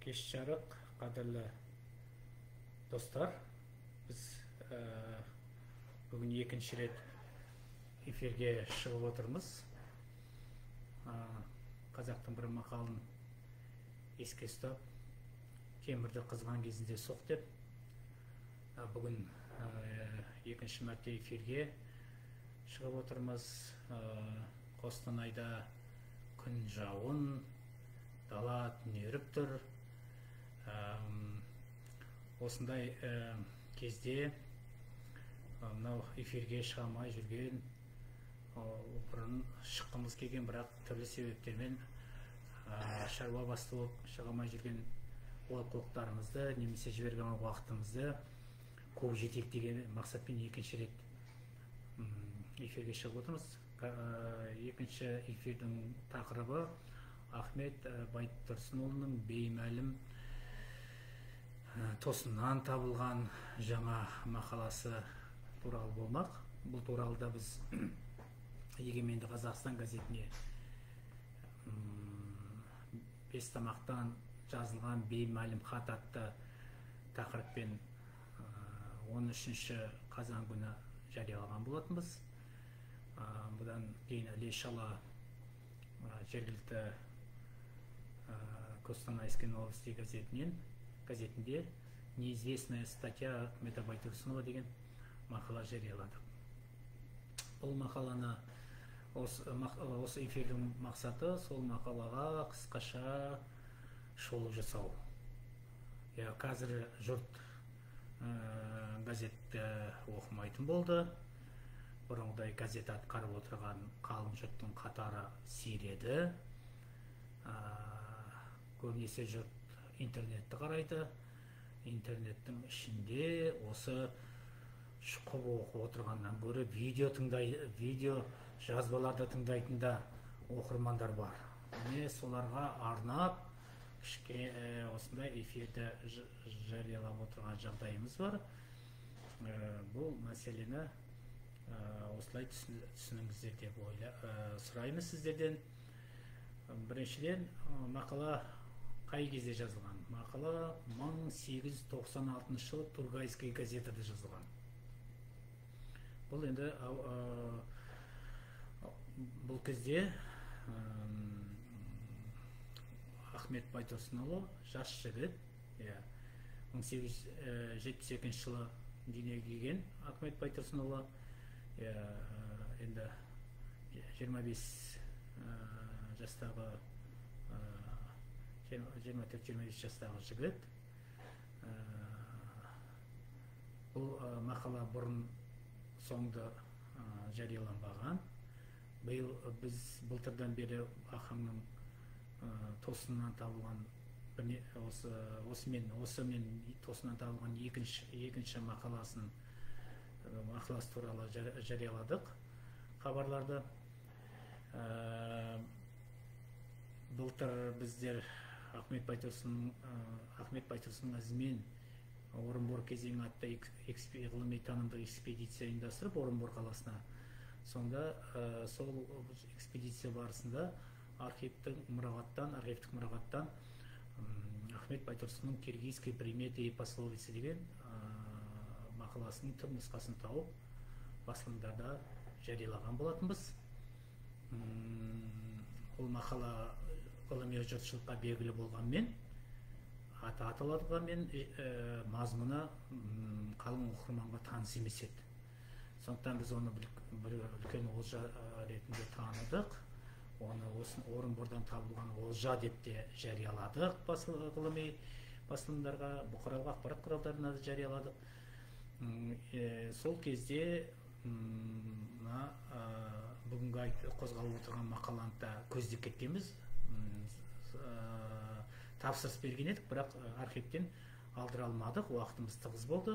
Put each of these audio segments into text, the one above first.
Кеш жарық, қадірлі достар, біз бүгін екінші рет эфирге шығып отырмыз. Қазақтың бір мақалын еске ұстап, темірді қызған кезінде соқ деп, бүгін екінші мәрте эфирге шығып отырмыз. Қостанайда күн жауын, дала түнеріп тұр. Осындай кезде мынау эфирге шыға алмай жүрген, бұрын шыққымыз келген, бірақ түрлі себептермен шаруа басты болып шыға алмай жүрген олқылықтарымызды немесе жіберген уақытымызды қуып жетейік деген мақсатпен екінші рет эфирге шығып отырмыз. Екінші эфирдің тақырыбы Ахмет Байтұрсынұлының беймәлім тосыннан табылған жаңа мақаласы туралы болмақ. Бұл туралы да біз Егеменді Қазақстан газетіне Бестамақтан жазылған беймәлім хат атты тақырыппен 13 қазан күні жариялаған болатынбыз. Бұдан кейін іле-шала жергілікті Костанайской новости газетінде неизвестная статья Ахмета Байтұрсынова деген мақала жарияладық. Бұл мақаланы, осы эфирдің мақсаты сол мақалаға қысқаша шолу жасау. Қазір жұрт газетті оқымайтын болды. Бұрынғыдай газет атқарып отырған қалың жұрттың қатары сиреді. Көбінесе жұрт интернетті қарайды. Интернеттің ішінде осы шұқып оқып отырғаннан гөрі видео жазбаларды тыңдайтында оқырмандар бар. Соларға арнап осындай эфирді жариялап отырған жағдайымыз бар. Бұл мәселені осылай түсініңіздер деп сұраймыз сіздерден. Біріншіден, мақала қай кезде жазылған? Мақала 1896 жылы Тургайский газетада жазылған. Бұл енді бұл кезде Ахмет Байтұрсынұлы жас жігіт, 1872 жылы дүниеге келген Ахмет Байтұрсынұлы, енді 25 жастағы 24-25 жастағы жігіт. Бұл мақала бұрын соңды жарияланбаған. Біз былтырдан бері Ахаңның тосыннан табылған осымен тосыннан табылған екінші мақаласы туралы жарияладық хабарларды. Былтыр біздер Ахмет Байтұрсынның ізімен Орынбор кезеңі атты ғылыми танымдық экспедиция ұйымдастырып Орынбор қаласына. Сонда сол экспедиция барысында архивтік мұрағаттан Ахмет Байтұрсынның «Киргизские приметы и пословицы» деген мақаласының түпнұсқасын тауып басылымдарда жариялаған болатынбыз. Ол мақала ғылыми жұртшылыққа белгілі болғанмен, аты аталғанмен, мазмұны қалың оқырманға таныс емес еді. Сондықтан біз оны бір үлкен олжа ретінде таныдық. Оны Орынбордан табылған олжа деп те жарияладық ғылыми басылымдарға, бұқаралық ақпарат құралдарына да жарияладық. Сол кезде бүгінгі қозғалып отырған мақаланы да көздеп кеткенбіз. Тапсырыс берген едік, бірақ архивтен алдыра алмадық, уақытымыз тығыз болды.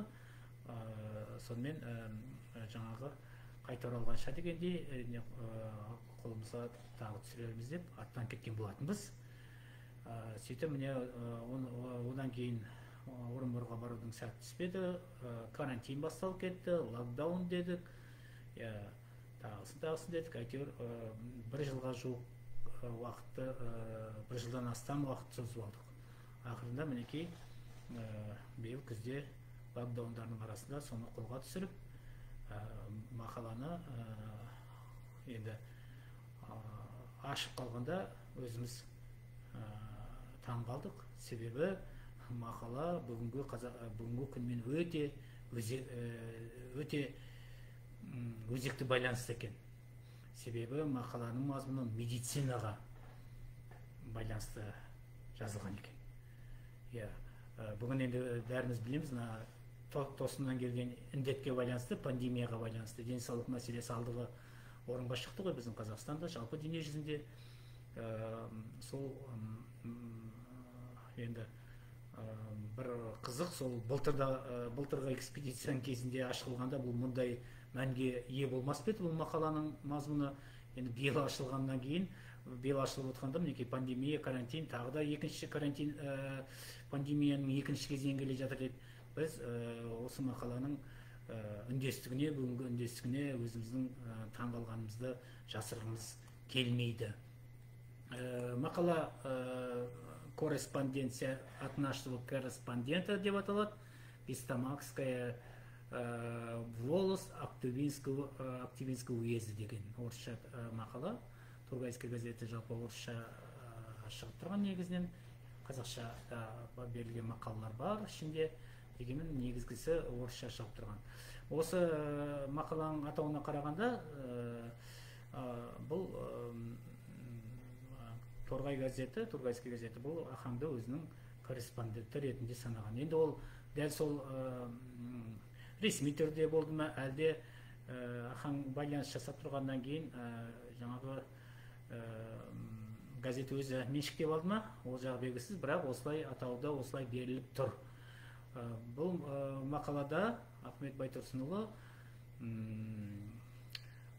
Сонымен жаңағы қайта оралғанша дегенде қолымызға тағы түсірерміз деп аттан кеткен болатынбыз. Сөйтіп, одан кейін Орынборға барудың сәті түспеді, карантин басталып кетті, локдаун дедік, тағысын дедік. Әйтеуір бір жылға жуық уақытты, бір жылдан астам уақыт созып алдық. ақырында мінекей биыл күзде локдаундардың арасында соны қолға түсіріп мақаланы енді ашып қалғанда өзіміз таң қалдық. Себебі мақала бүгінгі күнмен өте өзекті байланысты екен. Себебі мақаланың мазмұны медицинаға байланысты жазылған екен. Бүгін енді бәріміз білеміз, тосыннан келген індетке байланысты, пандемияға байланысты денсаулық мәселесі алдығы орынға шықты ғой біздің Қазақстанда, жалпы дүние жүзінде. Сол енді бір қызық, сол былтырғы экспедицияның кезінде ашылғанда бұл мұндай мәнге ие болмас па еді бұл мақаланың мазмұны. Енді биыл ашылғаннан кейін, биыл ашылып отқанда мінекей пандемия, карантин, тағы да екінші карантин, пандемияның екінші кезеңі келе жатыр деп, біз осы мақаланың үндестігіне, бүгінгі үндестігіне өзіміздің таңғалғанымызды жасырғымыз келмейді. Мақала корреспонденция от нашего корреспондента деп аталады. Бестамакская волос Актюбинского уезда деген орысша мақала. Тургайская газеті жалпы орысша шығып тұрған негізінен. Қазақша берілген мақалалар бар ішінде, дегенмен негізгісі орысша шығып тұрған. Осы мақаланың атауына қарағанда бұл Торғай газеті, Тургайский газеті бұл Ахаңды өзінің корреспонденті ретінде санаған. Енді ол дәл сол ресми түрде болды ма, әлде Ахаң байланыс жасап тұрғаннан кейін жаңағы газет өзі меншіктеп алды ма, ол жағы белгісіз, бірақ осылай атауда осылай беріліп тұр. Бұл мақалада Ахмет Байтұрсынұлы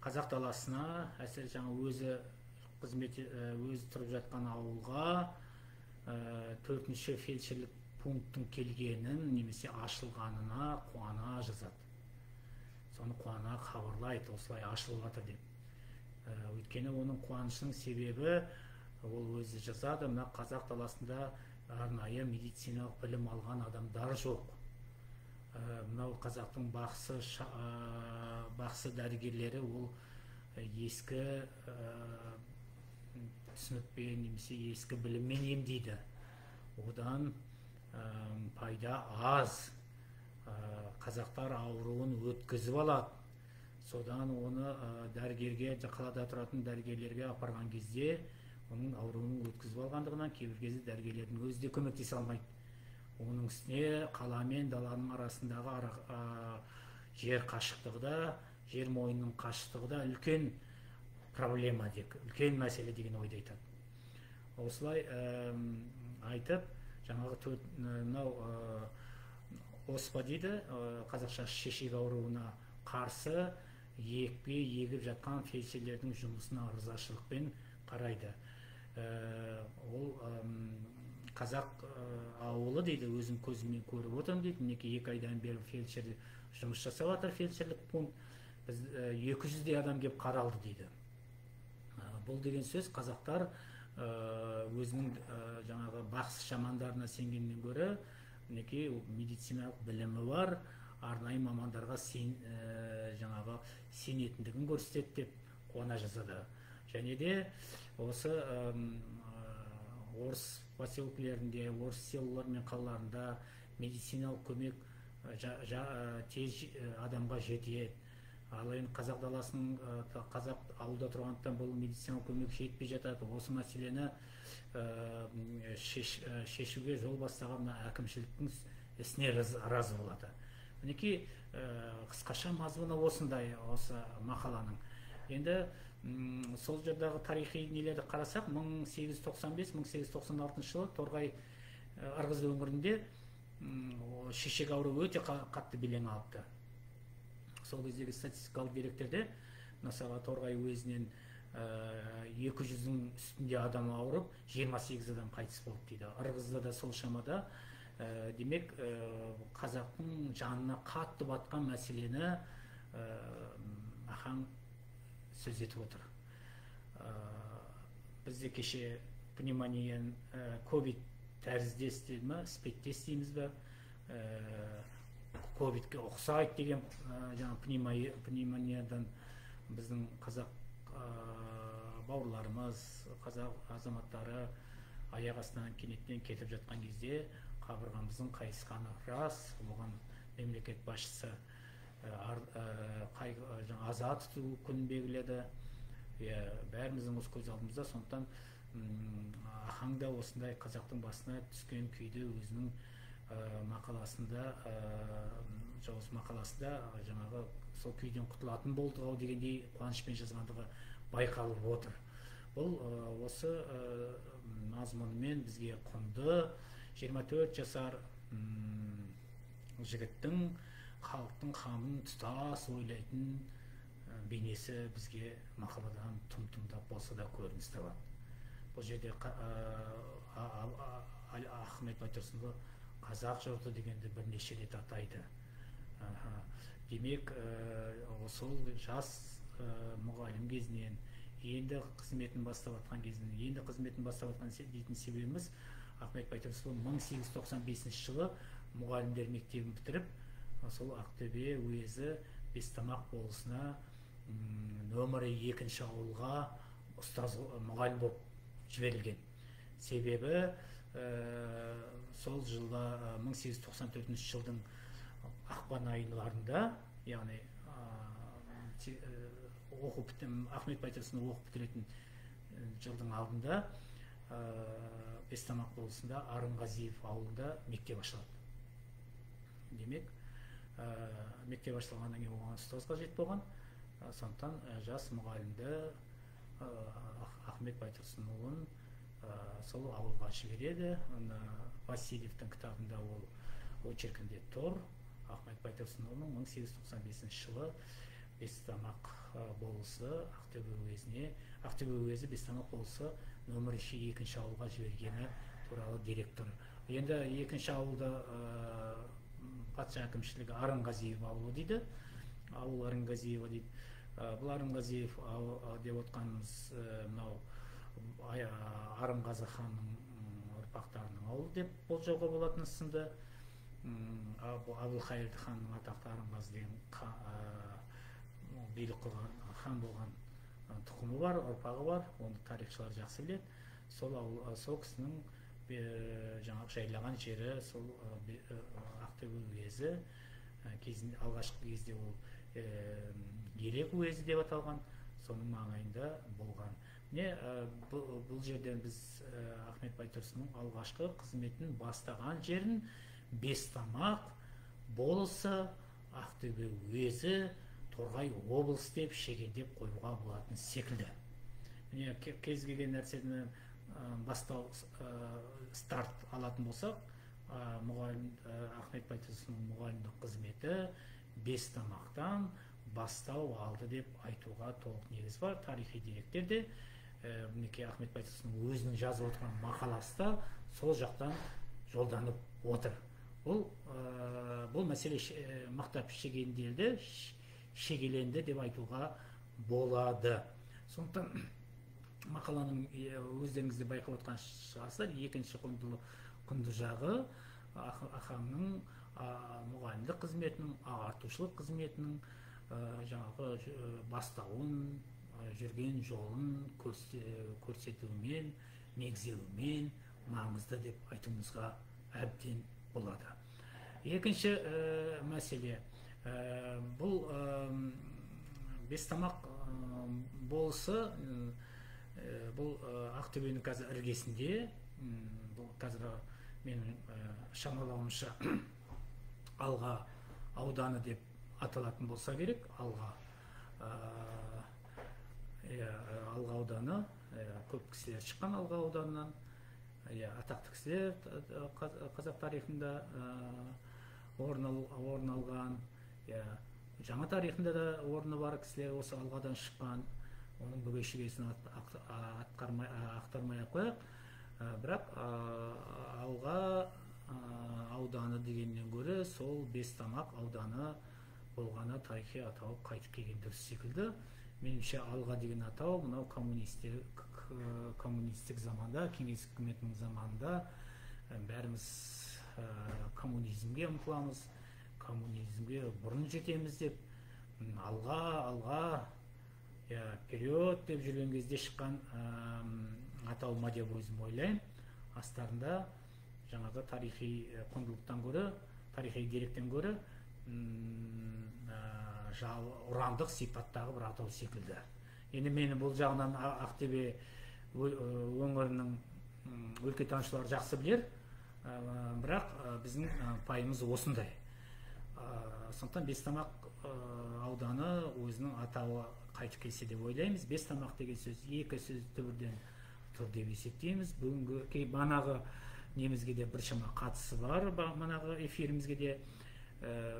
қазақ даласына, әсіресе жаңа өзі тұрып жатқан ауылға 4-ші фельдшерлік пункттың келгенін немесе ашылғанына қуана жазады. Соны қуана хабарлайды, осылай ашылып жатыр деп. Өйткені оның қуанышының себебі ол өзі жазады, мына қазақ даласында арнайы медициналық білім алған адамдар жоқ. Мынау қазақтың бақсы дәрігерлері ол ескі түсінікпен немесе ескі біліммен емдейді. Одан пайда аз. Қазақтар ауруын өткізіп алады. Содан оны дәрігерге, қалада тұратын дәрігерлерге апарған кезде оның ауруын өткізіп алғандығынан кейбір кезде дәрігерлердің өзі де көмектесе алмайды. Оның үстіне қала мен даланың арасындағы жер қашықтығы да, жер мойнының қашықтығы да үлкен проблема дек, үлкен мәселе деген ойды айтады. Осылай айтып, жаңағы оспа дейді, қазақша шешек ауруына қарсы екпе егіп жатқан фельдшерлердің жұмысына ырзашылықпен қарайды. Ол қазақ ауылы дейді, өзім көзіммен көріп отырмын дейді. Мінекей 2 айдан бері фельдшер жұмыс жасап жатыр, фельдшерлік пункт. Біз 200-дей адам келіп қаралды дейді. Бұл деген сөз қазақтар өзінің жаңағы бақсы шамандарына сенгеннен гөрі мінекей медициналық білімі бар, арнайы мамандарға жаңағы сенетіндігін көрсетеді деп қуана жазады. Және де осы орыс поселкелерінде, орыс селолар мен қалаларында медициналық көмек тез адамға жетеді. Ал енді қазақ даласының, қазақ ауылда тұрғандықтан бұл медициналық көмек жетпей жатады. Осы мәселені шешуге жол бастаған әкімшіліктің ісіне разы болады. Мінекей қысқаша мазмұны осындай осы мақаланың. Енді сол жердегі тарихи нелерді қарасақ, 1895-1896 жылы Торғай Ырғыз өңірінде шешек ауруы өте қатты белең алыпты. Сол кездегі статистикалық деректерде мысалы Торғай уезінен 200-дің үстінде адам ауырып, 28 адам қайтыс болды дейді. Ырғызда да сол шамада. Демек, қазақтың жанына қатты батқан мәселені Ахаң сөз етіп отыр. Бізде кеше пневмонияның, ковид тәріздес дейді ма, іспеттес дейміз ба, ковидке ұқсайды деген жаңа пневмониядан біздің қазақ бауырларымыз, қазақ азаматтары аяқ астынан кенеттен кетіп жатқан кезде қабырғамыздың қайысқаны рас. Оған мемлекет басшысы аза тұту күнін белгіледі. Бәріміздің осы көз алдымызда. Сондықтан Ахаң да осындай қазақтың басына түскен күйді өзінің мақаласында, жауыз мақаласында жаңағы сол күйден құтылатын болдық-ау дегендей қуанышпен жазғандығы байқалып отыр. Бұл осы мазмұнымен бізге құнды 24 жасар жігіттің халықтың қамын тұтас ойлайтын бейнесі бізге мақаладан тұм-тұмдап болса да көрініс табады. Бұл жерде Ахмет Байтұрсынұлы қазақ жұрты дегенді бірнеше рет атайды. Демек, сол жас мұғалім кезінен енді қызметін бастап атқан дейтін себебіміз Ахмет Байтұрсынұлы 1895 жылы мұғалімдер мектебін бітіріп, сол Ақтөбе уезі Бестамақ болысына нөмірі 2-ші ауылға ұстаз мұғалім болып жіберілген. Себебі сол жылда 1894 жылдың ақпан айыларында, яғни Ахмет Байтұрсынұлы оқып бітіретін жылдың алдында Бестамақ болысында Арынғазиев ауылында мектеп ашылады. Демек, мектеп ашылғаннан кейін оған ұстаз қажет болған. Сондықтан жас мұғалімді Ахмет Байтұрсынұлын сол ауылға жібереді. Васильевтің кітабында ол очеркінде тұр. Ахмет Байтұрсынұлының 1895 жылы Бестамақ болысы Ақтөбе уезі Бестамақ болысы нөмірі 2-ші ауылға жібергені туралы дерек тұр. Енді 2-ші ауылда патша әкімшілігі Арынғазиев ауылы дейді. Ауыл Арынғазиева дейді. Бұл Арынғазиев деп отқанымыз мынау Арынғазы ханның ұрпақтарының ауылы деп болжауға болатын сынды. Әбілқайыр ханның атақты Арынғазы деген билік қылған хан болған тұқымы бар, ұрпағы бар. Оны тарихшылар жақсы біледі. Сол кісінің жаңағы жайлаған жері сол Ақтөбе уезі, алғашқы кезде ол Елек уезі деп аталған, соның маңайында болған. Бұл жерден біз Ахмет Байтұрсынның алғашқы қызметін бастаған жерін Бестамақ болысы, Ақтөбе уезі, Торғай облыс деп шегендеп қоюға болатын секілді. Кез келген нәрсені бастау старт алатын болсақ, Ахмет Байтұрсынның мұғалімдік қызметі Бестамақтан бастау алды деп айтуға толық негіз бар. Тарихи деректерде Ахмет Байтұрсынның өзінің жазып отырған мақаласы да сол жақтан жолданып отыр. Бұл мәселе мақтап шегеленді деп айтуға болады. Сондықтан мақаланың өздеріңізде байқап отқан шығарсыздар, екінші құнды жағы Ахаңның мұғалімдік қызметінің, ағартушылық қызметінің жаңағы бастауын, жүрген жолын көрсетуімен, мегзеуімен маңызды деп айтуымызға әбден болады. Екінші мәселе, бұл Бестамақ болысы, бұл Ақтөбенің қазір іргесінде, бұл қазір менің шамалауымша Алға ауданы деп аталатын болса керек. Алға ауданы, көп кісілер шыққан Алға ауданынан, атақты кісілер қазақ тарихында орын алған, жаңа тарихында да орны бар кісілер осы Алғадан шыққан. Оның бүге-шүгесін ақтармай қояқ. Бірақ Алға ауданы дегеннен гөрі сол Бестамақ ауданы болғаны тарихи атау қайтып келген дұрыс секілді. Меніңше Алға деген атау мынау коммунистік заманда, кеңес үкіметінің заманында бәріміз коммунизмге ұмтыламыз, коммунизмге бұрын жетеміз деп, алға алға, вперед деп жүрген кезде шыққан аталма деп өзім ойлаймын. Астарында жаңағы тарихи құндылықтан гөрі, тарихи деректен гөрі ұрандық сипаттағы бір атау секілді. Енді мені бұл жағынан Ақтөбе өңірінің өлкетанушылары жақсы білер, бірақ біздің пайымыз осындай. Сондықтан Бестамақ ауданы өзінің атауы қайтып келсе деп ойлаймыз. Бестамақ деген сөз екі сөз түбірден тұр деп есептейміз. Бүгінгі манағы немізге де біршама қатысы бар, манағы эфирімізге де.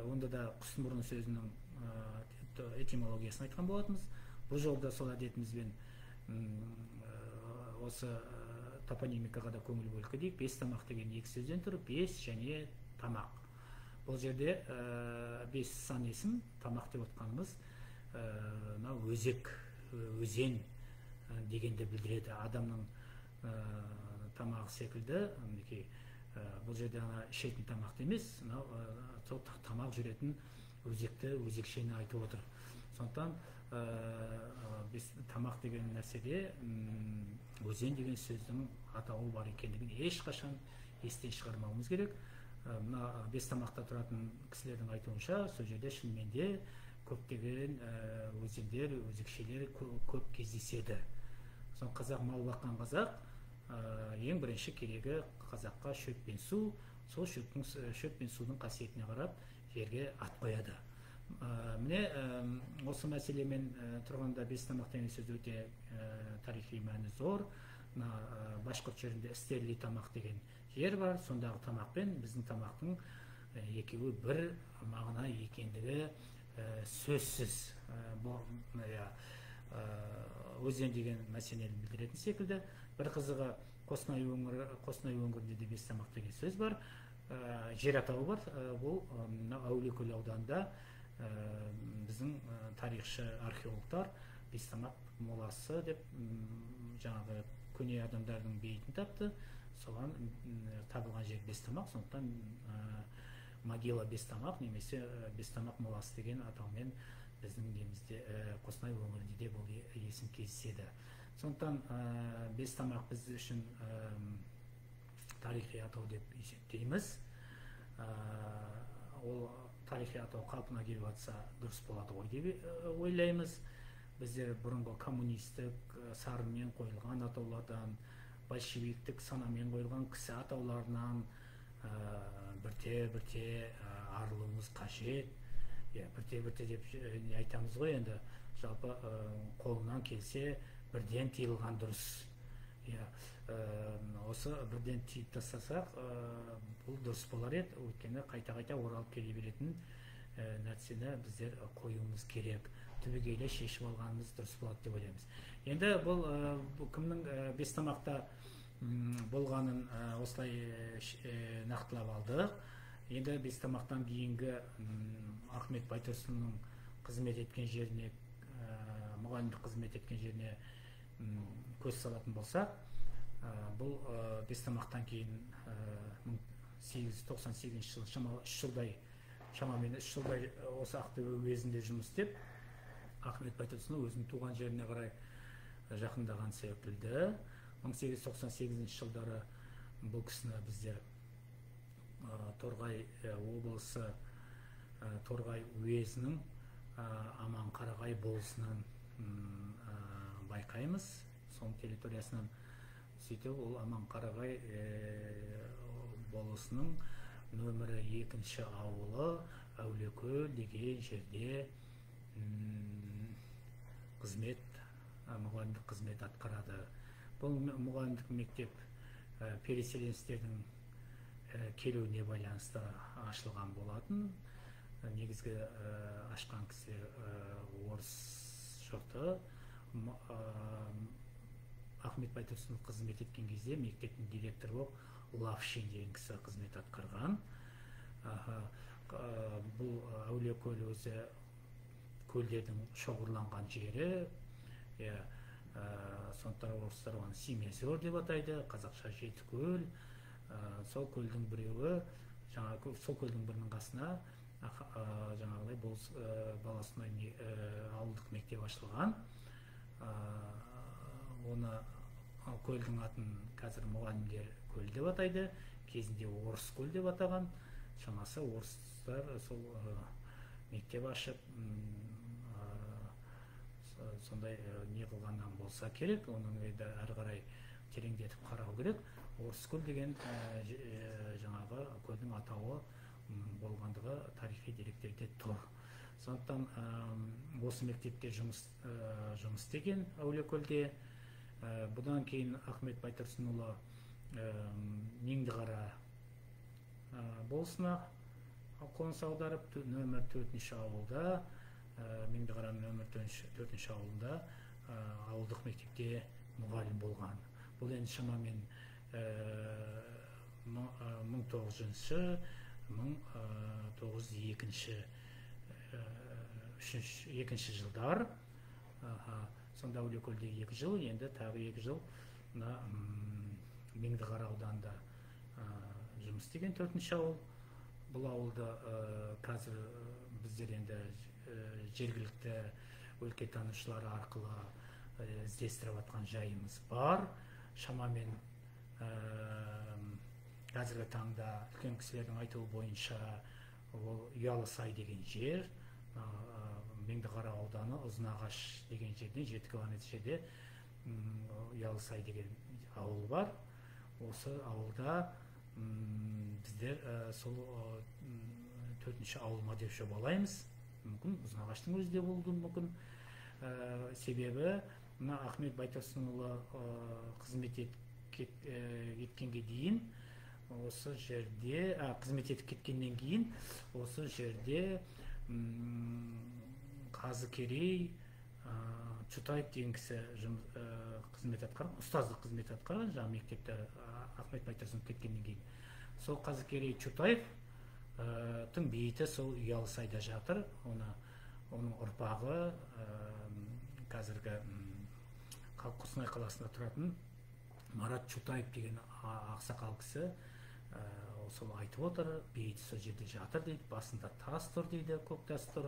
Онда да құсмұрын сөзінің этимологиясын айтқан болатынбыз. Бұл жолда сол әдетімізбен осы топонимикаға да көңіл бөліп кетейік. Бестамақ деген екі сөзден тұр, бес және тамақ. Бұл жерде бес сан есім, тамақ деп отқанымыз өзек, өзен дегенді білдіреді. Адамның тамағы секілді, бұл жерде ішетін тамақты емес, тамақ жүретін өзекті, өзекшені айтып отыр. Сондықтан тамақ деген нәрседе өзен деген сөздің атауы бар екендігін ешқашан естен шығармауымыз керек. Мына Бестамақта тұратын кісілердің айтуынша, сол жерде шынымен де көптеген өзендер, өзекшелер көп кездеседі. Сон қазақ мал баққан қазақ, ең бірінші керегі қазаққа шөп пен су, сол шөп пен судың қасиетіне қарап жерге ат қояды. Міне осы мәселемен тұрғанда Бестамақ деген сөз өте тарихи мәні зор. Башқұрт жерінде істерлі тамақ деген жер бар. Сондағы тамақ пен біздің тамақтың екеуі бір мағына екендігі сөзсіз. Өзен деген мәселені білдіретін секілді. Бір қызығы Қостанай өңірінде де Бестамақ деген сөз бар. Жер атауы бар. Бұл Әулиекөл ауданында біздің тарихшы археологтар Бестамақ моласы деп жаңағы көне адамдардың бейітін тапты. Соған табылған жер Бестамақ. Сондықтан могила Бестамақ немесе Бестамақ моласы деген атаумен біздің немізде Қостанай өңірінде де бұл есім кездеседі. Сондықтан Бестамақ біз үшін тарихи атау деп есептейміз. Ол тарихи атау қалпына келіп жатса дұрыс болады ғой деп ойлаймыз. Біздер бұрынғы коммунистік сарынмен қойылған атаулардан, большевиктік санамен қойылған кісі атауларынан бірте-бірте арылуымыз қажет. Бірте-бірте деп айтамыз ғой, енді жалпы қолынан келсе бірден тыйылған дұрыс. Осы бірден тыйып тастасақ, бұл дұрыс болар еді. Өйткені қайта-қайта оралып келе беретін нәрсені біздер қоюымыз керек. Түбегейлі шешіп алғанымыз дұрыс болады деп ойлаймыз. Енді бұл кімнің Бестамақта болғанын осылай нақтылап алдық. Енді Бестамақтан кейінгі Ахмет Байтұрсынның қызмет еткен жеріне, мұғалімдік қызмет еткен жеріне көз салатын болсақ, бұл Бестамақтан кейін 1898 жылы шамамен 3 жылдай осы Ақтөбе уезінде жұмыс істеп, Ахмет Байтұрсынның өзінің туған жеріне қарай жақындаған секілді. 1898 жылдары бұл кісіні біздер Торғай облысы, Торғай уезінің Аманқарағай болысынан байқаймыз. Соның территориясынан сөйтіп ол Аманқарағай болысының нөмірі 2-ші ауылы Әулиекөл деген жерде мұғалімдік қызмет атқарады. Бұл мұғалімдік мектеп переселеністердің келуіне байланысты ашылған болатын. Негізгі ашқан кісілер орыс жұрты. Ахмет Байтұрсынов қызмет еткен кезде мектептің директоры болып Лавшин деген кісі қызмет атқарған. Бұл Әулиекөл өзі көлдердің шоғырланған жері. Сондықтан орыстар оны Семизор деп атайды, қазақша Жетікөл. Сол көлдің біреуі, жаңағы сол көлдің бірінің қасына жаңағыдай болыс баласына ауылдық мектеп ашылған. Оны көлдің атын қазір мұғалімдер көл деп атайды, кезінде орыс көл деп атаған. Шамасы орыстар сол мектеп ашып сондай не қылғаннан болса керек, оның әрі қарай тереңдетіп қарау керек. Орыс көл деген жаңағы көлдің атауы болғандығы тарихи деректерде тұр. Сондықтан осы мектепте жұмыс істеген Әулиекөлде. Бұдан кейін Ахмет Байтұрсынұлы Меңдіқара болысына қоныс аударып, нөмір 4-ші ауылда, Меңдіқараның нөмір 4-ші ауылында ауылдық мектепте мұғалім болған. Бұл енді шамамен 1902 жылдар. Сонда Әулиекөлде 2 жыл, енді тағы 2 жыл Меңдіқара ауданында жұмыс істеген 4-ші ауыл. Бұл ауылда қазір біздер енді жергілікті өлкетанушылар арқылы іздестіріп жатқан жайымыз бар. Шамамен қазіргі таңда үлкен кісілердің айтуы бойынша ол Ұялысай деген жер, Меңдіқара ауданы Ұзынағаш деген жерден 7 километр жерде Ұялысай деген ауыл бар. Осы ауылда біздер сол 4-ші ауылма деп жобалаймыз. Мүмкін Ұзынағаштың өзінде болуы мүмкін. Себебі Ахмет Байтұрсынұлы қызмет еткенге дейін осы жерде, қызмет етіп кеткеннен кейін осы жерде Қазыкерей Чутаев деген кісі қызмет атқарған, ұстаздық қызмет атқарған, жаңа мектепте Ахмет Байтұрсынов кеткеннен кейін. Сол Қазыкерей Чутаевтың бейіті сол Ұялысайда жатыр. Оның ұрпағы қазіргі Қостанай қаласында тұратын Марат Чутаев деген ақсақал кісі сол айтып отыр, бейіті сол жерде жатыр дейді, басында тас тұр дейді, көк тас тұр.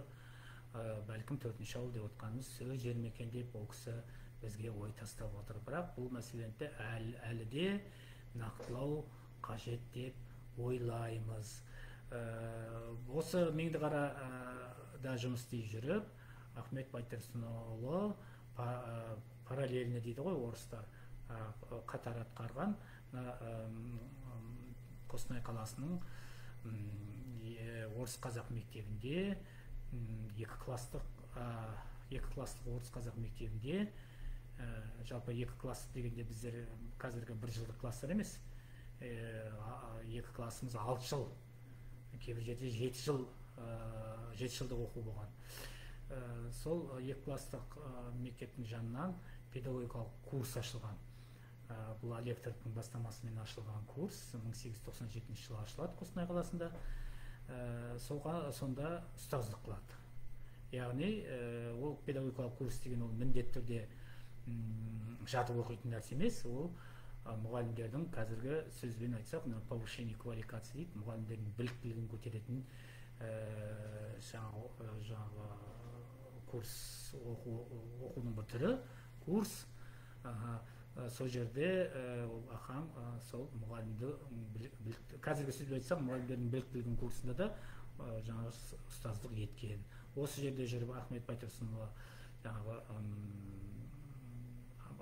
Бәлкім 4-ші ауыл деп отқанымыз сол жер ме екен деп ол кісі бізге ой тастап отыр. Бірақ бұл мәселені әлі де нақтылау қажет деп ойлаймыз. Осы Меңдіқарада жұмыс істей жүріп, Ахмет Байтұрсынұлы параллельно дейді ғой орыстар, қатар атқарған Қостанай қаласының орыс қазақ мектебінде, екі класстық орыс қазақ мектебінде, жалпы екі класстық дегенде біздер қазіргі бір жылдық класстар емес, екі классымыз 6 жыл, кейбір жерде 7 жылдық оқу болған. Сол екі класстық мектептің жанынан педагогикалық курс ашылған. Бұл Алекторовтың бастамасымен ашылған курс 1897 жылы ашылады Қостанай қаласында. Сонда ұстаздық қылады. Яғни ол педагогикалық курс деген ол міндетті түрде жатып оқитын нәрсе емес, ол мұғалімдердің қазіргі сөзбен айтсақ, повышение квалификации дейді, мұғалімдердің біліктілігін көтеретін жаңағы курс, оқудың бір түрі, курс. Сол жерде ақаң сол мұғалімді, қазіргі сөзбен айтсақ, мұғалімдердің біліктілігін курсында да жаңағы ұстаздық еткен. Осы жерде жүріп Ахмет Байтұрсынұлы жаңағы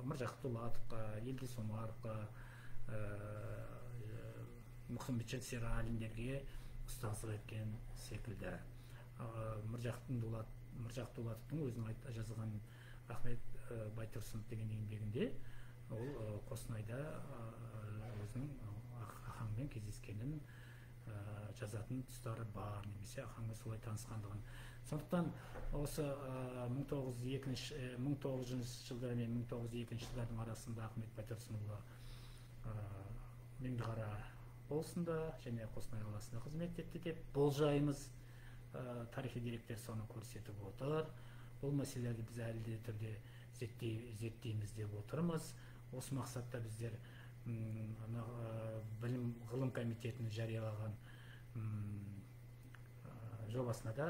Мыржақып Дулатовқа, Елдес Омаровқа, Мұхамеджан Сералиндерге ұстаздық еткен секілді. Мыржақып Дулатовтың өзінің жазған Ахмет Байтұрсынов деген еңбегінде ол Қостанайда өзінің ақаңмен кездескенін жазатын тұстары бар, немесе ақаңмен солай танысқандығын. Сондықтан осы 1900 жылдар мен 1902 жылдардың арасында Ахмет Байтұрсынұлы Меңдіқара болысында және Қостанай қаласында қызмет етті деп болжаймыз. Тарихи деректер соны көрсетіп отыр. Бұл мәселелерді біз әлі де түрде зерттейміз деп отырмыз. Осы мақсатта біздер білім ғылым комитетінің жариялаған жобасына да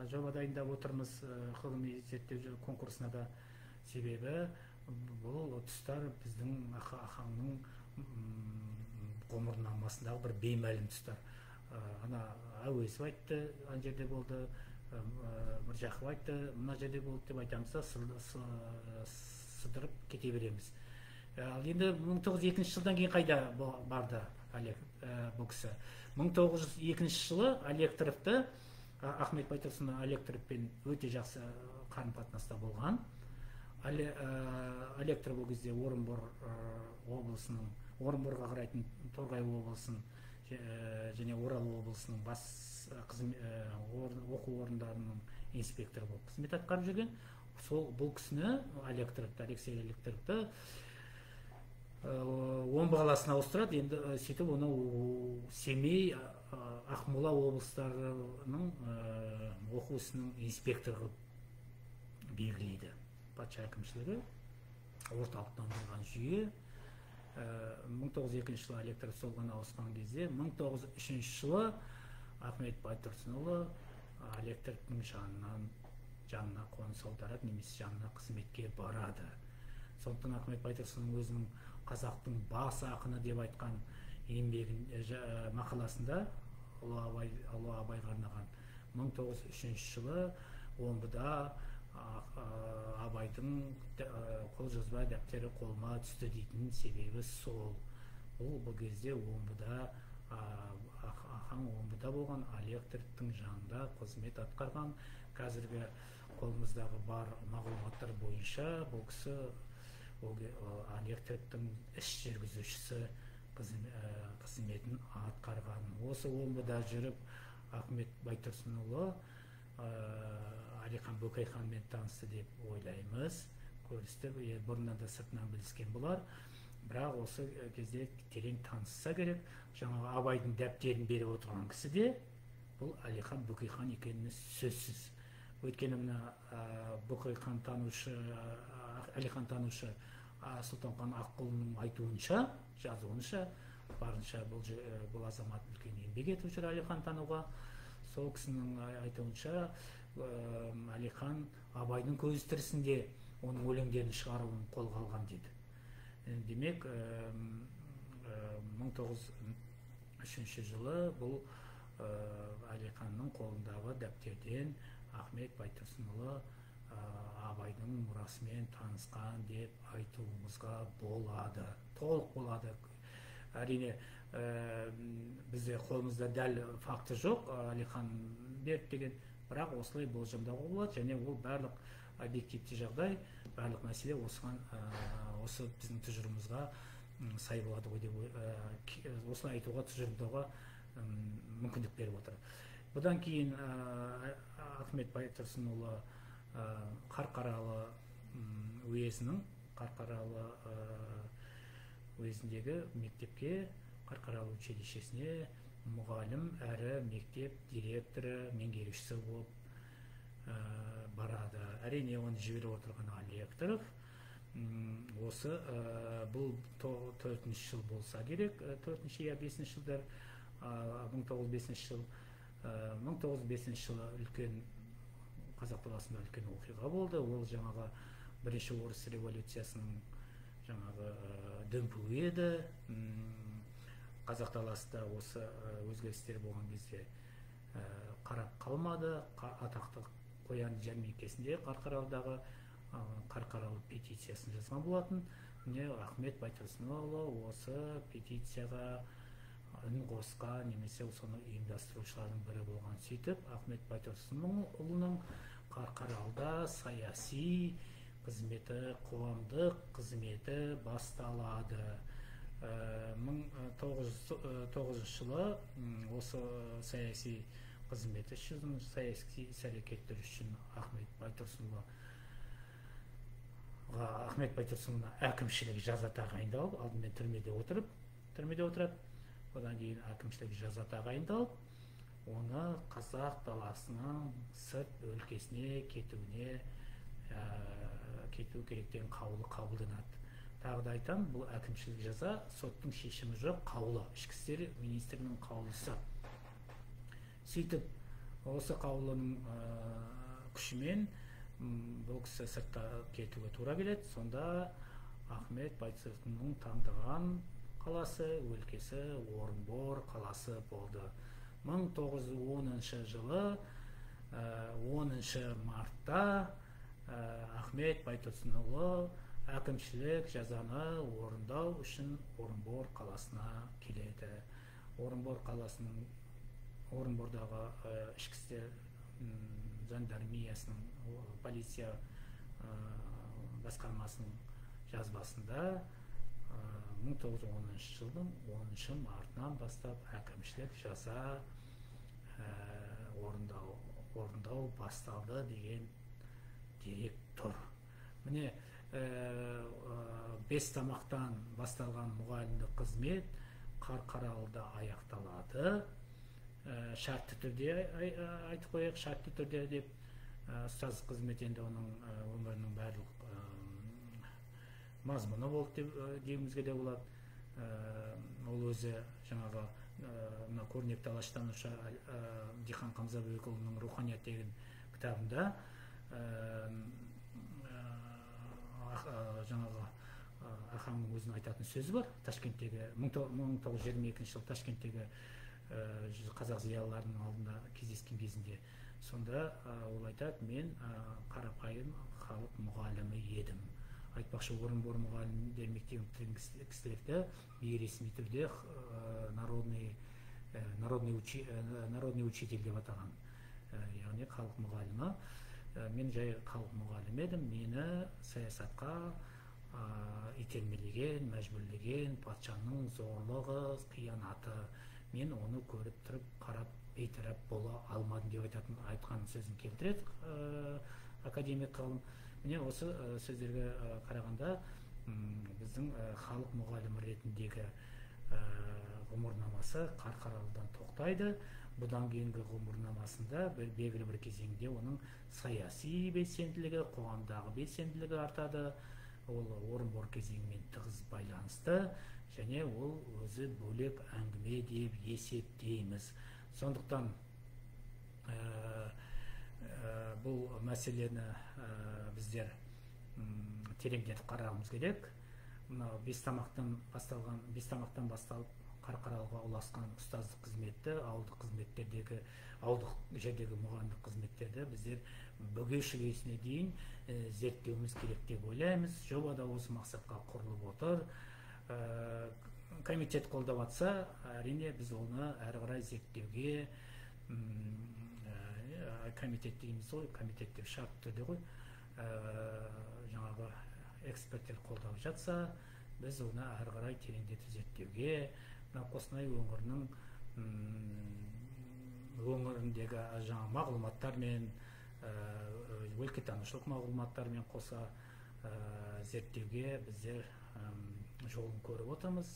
жоба дайындап отырмыз, ғылыми зерттеу конкурсына да. Себебі бұл тұстар біздің ахаңның ғұмырнамасындағы бір беймәлім тұстар. Ана Әуезов айтты, ана жерде болды, Міржақып айтты, мына жерде болды деп айтамыз да сыдырып кете береміз. Ал енді 1902 жылдан кейін қайда барды бұл кісі? 1902 жылы Алекторовты, Ахмет Байтұрсынұлы Алекторовпен өте жақсы қарым-қатынаста болған. Алектор бұл кезде Орынбор облысының, Орынборға қарайтын Торғай облысының және Орал облысының бас оқу орындарының инспекторы болып қызмет атқарып жүрген. Сол бұл кісіні, Алексей Алекторовты Омбы қаласына ауыстырады. Енді сөйтіп оны Семей, Ақмола облыстарының оқу ісінің инспекторы белгілейді. Патша әкімшілігі орталықтандырған жүйе. 1902 жылы Алекторов солған ауысқан кезде, 1903 жылы Ахмет Байтұрсынұлы Алекторовтың жанына қоныс аударады, немесе жанына қызметке барады. Сондықтан Ахмет Байтұрсынұлы өзінің қазақтың бас ақыны деп айтқан еңбегін мақаласында Ұлы Абайға арнаған 1903 жылы Омбыда Абайдың қолжазба дәптері қолыма түсті дейтін себебі сол. Бұл кезде Омбыда, ахаң Омбыда болған, Алекторовтың жанында қызмет атқарған. Қазіргі қолымыздағы бар мағлұматтар бойынша бұл кісі Алекторовтың іс жүргізушісі қызметін атқарған. Осы Омбыда жүріп Ахмет Байтұрсынұлы Әлихан Бөкейханмен танысты деп ойлаймыз. Көрісті, бұрыннан да сыртынан біліскен болар. Бірақ осы кезде терең танысса керек. Жаңағы Абайдың дәптерін беріп отырған кісі де бұл Әлихан Бөкейхан екеніне сөзсіз. Өйткені мына Бөкейхан танушы, Әлихан танушы Сұлтанхан Аққұлының айтуынша, жазуынша, барынша бұл азамат үлкен еңбек етіп жүр Әлихан тануға. Сол кісінің айтуынша Әлихан Абайдың көз тірісінде оның өлеңдерін шығаруын қолға алған дейді. Демек, 1903 жылы бұл Әлиханның қолындағы дәптерден Ахмет Байтұрсынұлы Абайдың мұрасымен танысқан деп айтуымызға болады. Толық болады. Әрине, бізде қолымызда дәл факті жоқ, Әлихан берді деген, бірақ осылай болжамдауға болады, және ол барлық объективті жағдай, барлық мәселе осы біздің тұжырымымызға сай болады ғой деп, осылай айтуға, тұжырымдауға мүмкіндік беріп отыр. Бұдан кейін Ахмет Байтұрсынұлы Қарқаралы уезінің, Қарқаралы уезіндегі мектепке, Қарқаралы училищесіне мұғалім әрі мектеп директоры, меңгерушісі болып барады. Әрине, оны жіберіп отырған Алекторов. Осы бұл 4-ші жыл болса керек, 4-ші я 5-ші жылдар, 1905 жыл. 1905 жылы үлкен қазақ даласында үлкен оқиға болды. Ол жаңағы бірінші орыс революциясының жаңағы дүмпуі еді. Қазақ даласында осы өзгерістер болған кезде қарап қалмады. Атақты қоян жәрмеңкесінде Қарқаралыдағы Қарқаралы петициясын жазған болатын. Ахмет Байтұрсынұлы осы петицияға үн қосқан, немесе соны ұйымдастырушылардың бірі болған. Сөйтіп, Ахмет Байтұрсынұлының Қарқаралыда саяси қызметі, қоғамдық қызметі басталады. 1909 жылы осы саяси қызметі үшін, саяси іс-әрекеттер үшін Ахмет Байтұрсынұлына әкімшілік жаза тағайындалып, алдымен түрмеде отырады. Одан кейін әкімшілік жаза тағайындалып, оны қазақ даласының сырт өлкесіне кету керектен қаулы қабылданады. тағы да айтамын, бұл әкімшілік жаза, соттың шешімі жоқ, қаулы, ішкі істер министрінің қаулысы. Сөйтіп, осы қаулының күшімен бұл кісі сыртқа кетуге тура келеді. Сонда Ахмет Байтұрсынұлының таңдаған қаласы, өлкесі Орынбор қаласы болды. 1910 жылы 10 мартта Ахмет Байтұрсынұлы әкімшілік жазаны орындау үшін Орынбор қаласына келеді. Орынбордағы ішкі істер жандармериясының, полиция басқармасының жазбасында 1910 жылдың 10 мартынан бастап әкімшілік жаза орындау басталды деген дерек тұр. Міне, 5 тамақтан басталған мұғалімдік қызмет Қарқаралыда аяқталады. Шартты түрде айтып қояйық, шартты түрде деп, ұстаздық қызмет енді оның өмірінің барлық мазмұны болды деуімізге де болады. Ол өзі жаңағы көрнекті алаштанушы Дихан Қамзабекұлының «Руханият» деген кітабында жаңағы Ахаңның өзінің айтатын сөзі бар. Ташкенттегі 1922 жылы Ташкенттегі қазақ зиялыларының алдында кездескен кезінде. Сонда ол айтады, мен қарапайым халық мұғалімі едім. Айтпақшы, Орынбор мұғалімдер мектебін бітірген кісілерді бейресми түрде народный учитель деп атаған. Яғни халық мұғалімі. Мен жай халық мұғалімі едім. Мені саясатқа итермелеген, мәжбүрлеген патшаның зорлығы, қиянаты. Мен оны көріп тұрып, қарап, бейтарап бола алмадым деп айтқан сөзін келтіреді академик ғалым. Міне осы сөздерге қарағанда біздің халық мұғалімі ретіндегі ғұмырнамасы Қарқаралыдан тоқтайды. Бұдан кейінгі ғұмырнамасында белгілі бір кезеңде оның саяси белсенділігі, қоғамдағы белсенділігі артады. Ол Орынбор кезеңімен тығыз байланысты, және ол өзі бөлек әңгіме деп есептейміз. Сондықтан бұл мәселені біздер тереңдетіп қарауымыз керек. Мынау 5 тамақтан басталып Қарқаралыға ұласқан ұстаздық қызметті, ауылдық жердегі мұғалімдік қызметтерді біздер бүге-шігесіне дейін зерттеуіміз керек деп ойлаймыз. Жобада осы мақсатқа құрылып отыр. Комитет қолдап жатса, әрине біз оны әрі қарай зерттеуге, комитет дейміз ғой, комитет деп шарт түрде ғой, жаңағы эксперттер қолдап жатса, біз оны әрі қарай тереңдетіп зерттеуге, Қостанай өңіріндегі жаңа мағлұматтармен, өлкетанушылық мағлұматтармен қоса зерттеуге біздер жолын көріп отырмыз.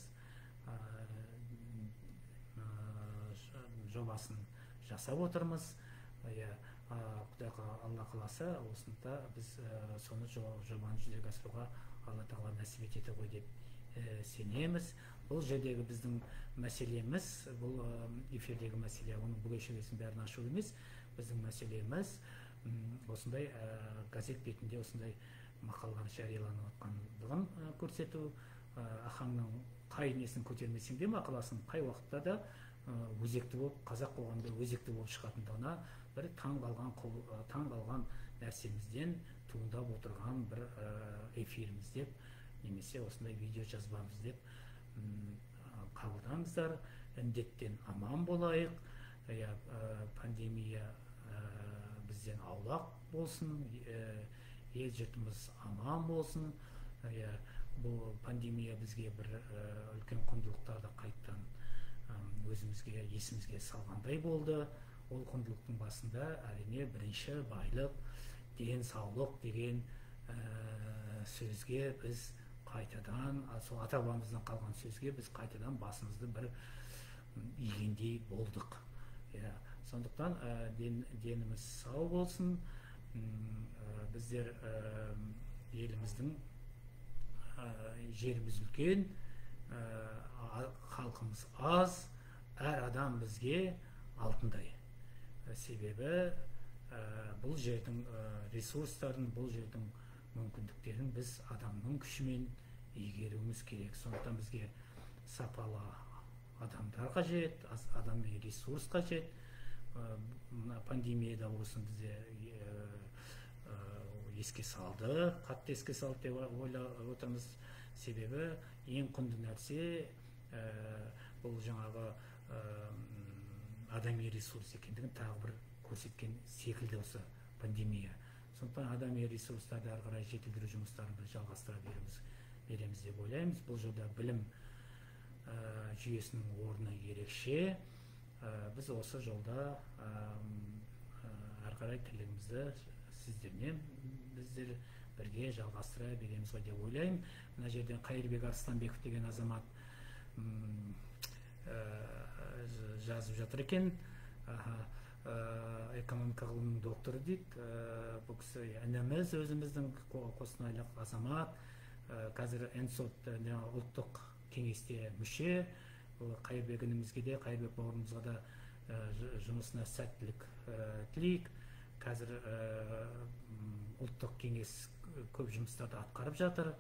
Жобасын жасап отырмыз. Құдайға Алла қаласа, осында біз соны жобаны жүзеге асыруға Алла тағала нәсіп етеді ғой деп сенеміз. Бұл жердегі біздің мәселеміз, бұл эфирдегі мәселе, оның бүге-шігесін бәрін ашу емес. Біздің мәселеміз осындай газет бетінде осындай мақалалар жарияланып жатқандығын көрсету. Ахаңның қай несін көтермесең де мақаласын қай уақытта да өзекті болып, қазақ қоғамында өзекті болып шығатындығына бір таң қалған нәрсемізден туындап отырған бір эфиріміз деп, немесе осындай видео жазбамыз деп қабылдаңыздар. Індеттен аман болайық, пандемия бізден аулақ болсын, ел жұртымыз аман болсын. Бұл пандемия бізге бір үлкен құндылықтарды қайттан өзімізге, есімізге салғандай болды. Ол құндылықтың басында әрине бірінші байлық, денсаулық деген сөзге біз қайтадан, сол ата-бабамыздан қалған сөзге біз қайтадан басымызды бір игендей болдық. Сондықтан деніміз сау болсын. Біздер еліміздің жеріміз үлкен, халқымыз аз, әр адам бізге алтындай. Себебі бұл жердің ресурстарын, бұл жердің мүмкіндіктерін біз адамның күшімен игеруіміз керек. Сондықтан бізге сапалы адамдар қажет, адами ресурс қажет. Пандемияда осын бізде еске салды, қатты еске салды деп ойлап отырмыз. Себебі ең құнды нәрсе бұл жаңағы адами ресурс екендігін тағы бір көрсеткен секілді осы пандемия. Сондықтан адами ресурстарды ары қарай жетілдіру жұмыстарын біз жалғастыра береміз деп ойлаймыз. Бұл жерде білім жүйесінің орны ерекше. Біз осы жолда ары қарай тілегімізді сіздермен біздер бірге жалғастыра береміз ғой деп ойлаймын. Мына жерден Қайырбек Арыстанбеков деген азамат жазып жатыр екен. Экономика ғылымының докторы дейді. Бұл кісі ініміз, өзіміздің қостанайлық азамат. Қазір ЭНСОД ұлттық кеңесте мүше. Қайырбек інімізге де, Қайырбек бауырымызға да жұмысына сәттілік тілейік. Қазір ұлттық кеңес көп жұмыстарды атқарып жатыр.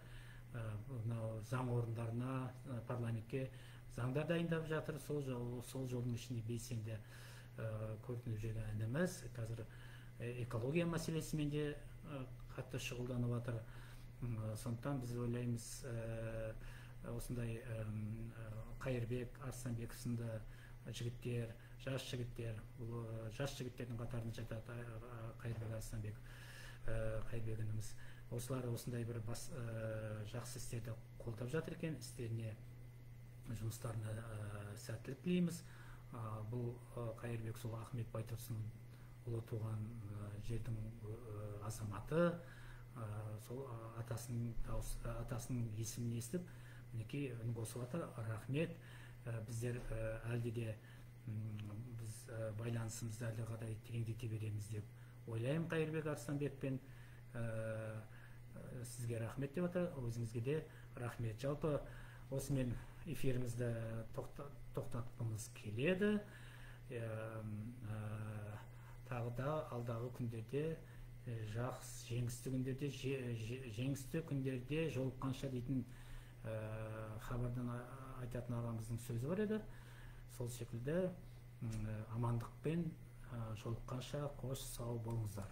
Заң орындарына, парламентке заңдар дайындап жатыр. Сол жолдың ішінде белсенді көрініп жүрген ініміз. Қазір экология мәселесімен де қатты шұғылданып жатыр. Сондықтан біз ойлаймыз, осындай Қайырбек Арыстанбеков сынды жігіттер, жас жігіттердің қатарына жатады Қайырбек Арыстанбеков, Қайырбек ініміз. Осылар осындай бір жақсы істерді қолдап жатыр екен. Істеріне, жұмыстарына сәттілік тілейміз. Бұл Қайырбек сол Ахмет Байтұрсынұлы туған жердің азаматы. Сол атасының есімін естіп, мінекей үн қосып жатыр. Рахмет. Біздер әлде де біз байланысымызды әлде қадай тереңдете береміз деп ойлаймын Қайырбек Арыстанбекпен. Сізге рахмет деп жатыр, өзіңізге де рахмет. Жалпы осымен эфирімізді тоқтатқымыз келеді. Тағы да алдағы күндерде жеңісті күндерде жолыққанша дейтін хабардан айтатын ағамыздың сөзі бар еді. Сол секілді амандықпен жолыққанша қош сау болыңыздар.